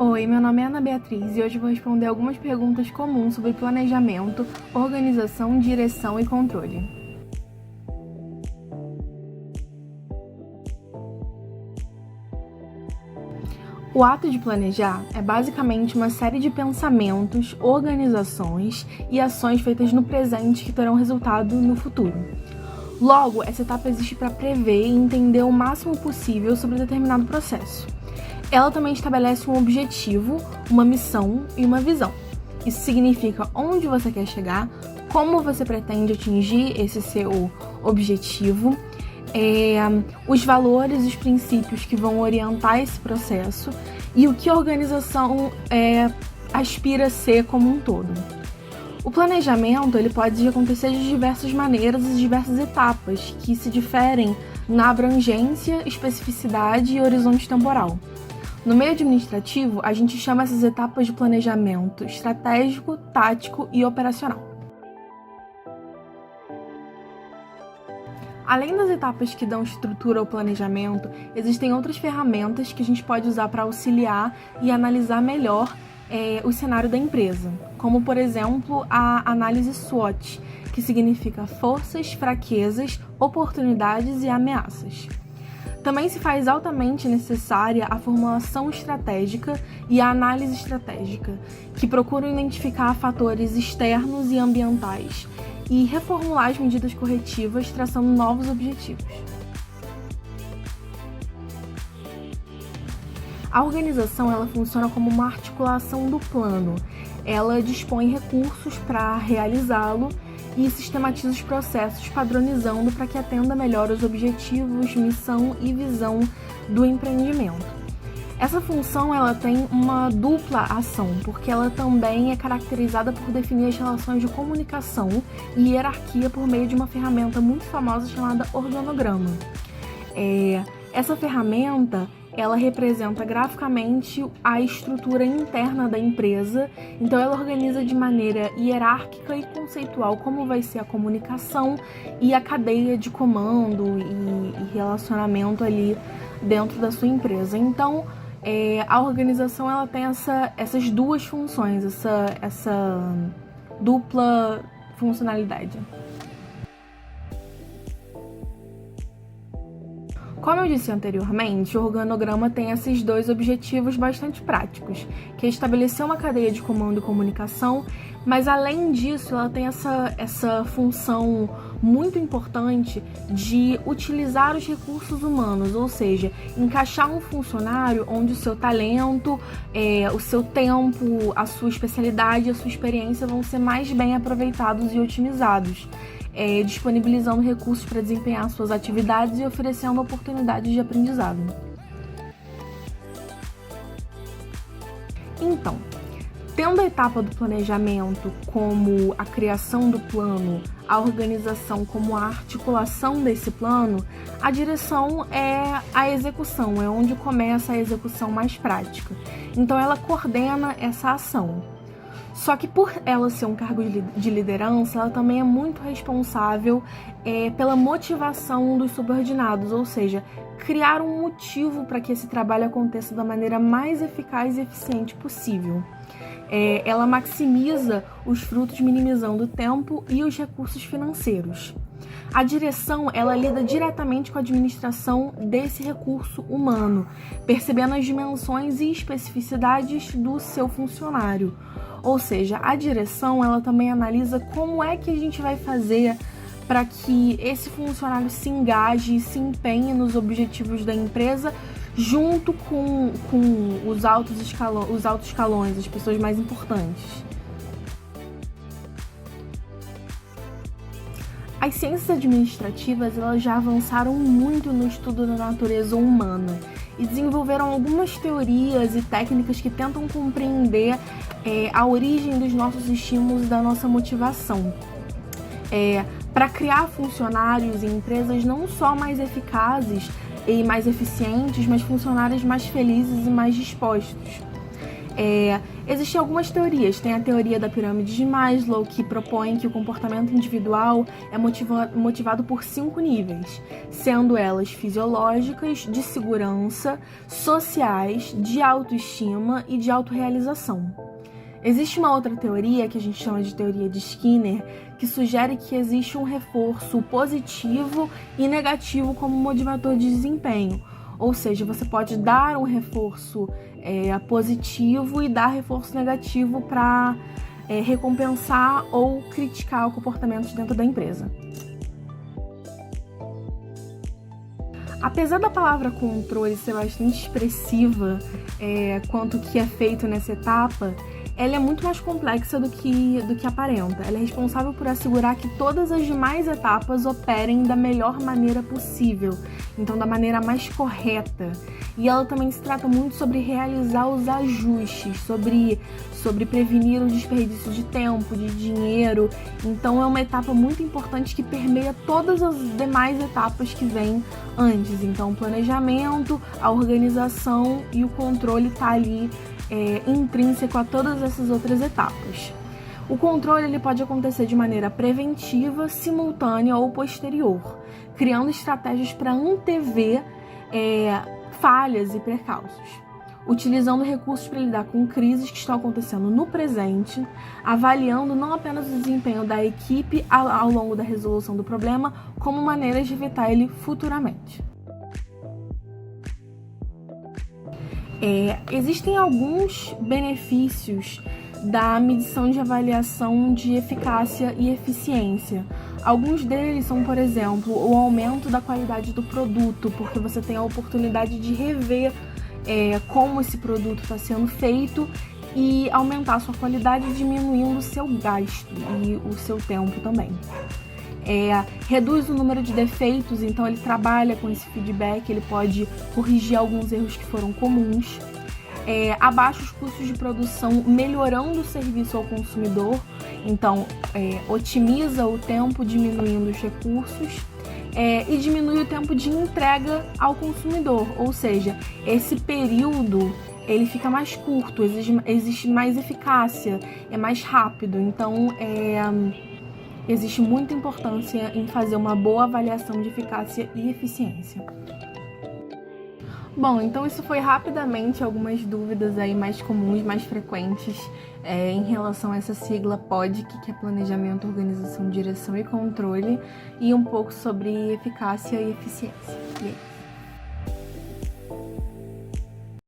Oi, meu nome é Ana Beatriz e hoje vou responder algumas perguntas comuns sobre planejamento, organização, direção e controle. O ato de planejar é basicamente uma série de pensamentos, organizações e ações feitas no presente que terão resultado no futuro. Logo, essa etapa existe para prever e entender o máximo possível sobre determinado processo. Ela também estabelece um objetivo, uma missão e uma visão. Isso significa onde você quer chegar, como você pretende atingir esse seu objetivo, os valores e os princípios que vão orientar esse processo e o que a organização aspira a ser como um todo. O planejamento ele pode acontecer de diversas maneiras e diversas etapas que se diferem na abrangência, especificidade e horizonte temporal. No meio administrativo, a gente chama essas etapas de planejamento estratégico, tático e operacional. Além das etapas que dão estrutura ao planejamento, existem outras ferramentas que a gente pode usar para auxiliar e analisar melhor o cenário da empresa, como, por exemplo, a análise SWOT, que significa forças, fraquezas, oportunidades e ameaças. Também se faz altamente necessária a formulação estratégica e a análise estratégica, que procuram identificar fatores externos e ambientais e reformular as medidas corretivas, traçando novos objetivos. A organização ela funciona como uma articulação do plano. Ela dispõe recursos para realizá-lo e sistematiza os processos, padronizando para que atenda melhor os objetivos, missão e visão do empreendimento. Essa função ela tem uma dupla ação, porque ela também é caracterizada por definir as relações de comunicação e hierarquia por meio de uma ferramenta muito famosa chamada organograma. Essa ferramenta ela representa graficamente a estrutura interna da empresa, então ela organiza de maneira hierárquica e conceitual como vai ser a comunicação e a cadeia de comando e relacionamento ali dentro da sua empresa. Então, a organização ela tem essas duas funções, essa dupla funcionalidade. Como eu disse anteriormente, o organograma tem esses dois objetivos bastante práticos, que é estabelecer uma cadeia de comando e comunicação, mas além disso ela tem essa função muito importante de utilizar os recursos humanos, ou seja, encaixar um funcionário onde o seu talento, o seu tempo, a sua especialidade, a sua experiência vão ser mais bem aproveitados e otimizados. Disponibilizando recursos para desempenhar suas atividades e oferecendo oportunidades de aprendizado. Então, tendo a etapa do planejamento como a criação do plano, a organização como a articulação desse plano, a direção é a execução, é onde começa a execução mais prática. Então, ela coordena essa ação. Só que por ela ser um cargo de liderança, ela também é muito responsável pela motivação dos subordinados, ou seja, criar um motivo para que esse trabalho aconteça da maneira mais eficaz e eficiente possível. Ela maximiza os frutos, minimizando o tempo e os recursos financeiros. A direção, ela lida diretamente com a administração desse recurso humano, percebendo as dimensões e especificidades do seu funcionário. Ou seja, a direção, ela também analisa como é que a gente vai fazer para que esse funcionário se engaje e se empenhe nos objetivos da empresa junto com os altos escalões, as pessoas mais importantes. As ciências administrativas elas já avançaram muito no estudo da natureza humana e desenvolveram algumas teorias e técnicas que tentam compreender a origem dos nossos estímulos e da nossa motivação. Para criar funcionários e empresas não só mais eficazes e mais eficientes, mas funcionários mais felizes e mais dispostos. Existem algumas teorias. Tem a teoria da pirâmide de Maslow, que propõe que o comportamento individual é motivado por 5 níveis, sendo elas fisiológicas, de segurança, sociais, de autoestima e de autorrealização. Existe uma outra teoria, que a gente chama de teoria de Skinner, que sugere que existe um reforço positivo e negativo como motivador de desempenho. Ou seja, você pode dar um reforço positivo e dar reforço negativo para recompensar ou criticar o comportamento dentro da empresa. Apesar da palavra controle ser bastante expressiva quanto o que é feito nessa etapa, ela é muito mais complexa do que aparenta. Ela é responsável por assegurar que todas as demais etapas operem da melhor maneira possível, então da maneira mais correta. E ela também se trata muito sobre realizar os ajustes, sobre prevenir o desperdício de tempo, de dinheiro. Então é uma etapa muito importante que permeia todas as demais etapas que vêm antes. Então o planejamento, a organização e o controle está ali intrínseco a todas essas outras etapas. O controle ele pode acontecer de maneira preventiva, simultânea ou posterior, criando estratégias para antever falhas e percalços, utilizando recursos para lidar com crises que estão acontecendo no presente, avaliando não apenas o desempenho da equipe ao longo da resolução do problema, como maneiras de evitar ele futuramente. Existem alguns benefícios da medição de avaliação de eficácia e eficiência. Alguns deles são, por exemplo, o aumento da qualidade do produto, porque você tem a oportunidade de rever como esse produto está sendo feito e aumentar a sua qualidade, diminuindo o seu gasto e o seu tempo também. Reduz o número de defeitos, então ele trabalha com esse feedback, ele pode corrigir alguns erros que foram comuns. Abaixa os custos de produção, melhorando o serviço ao consumidor, então otimiza o tempo, diminuindo os recursos, e diminui o tempo de entrega ao consumidor, ou seja, esse período ele fica mais curto, existe mais eficácia, é mais rápido, então existe muita importância em fazer uma boa avaliação de eficácia e eficiência. Bom, então isso foi rapidamente algumas dúvidas aí mais comuns, mais frequentes em relação a essa sigla PODIC, que é Planejamento, Organização, Direção e Controle, e um pouco sobre eficácia e eficiência. E aí?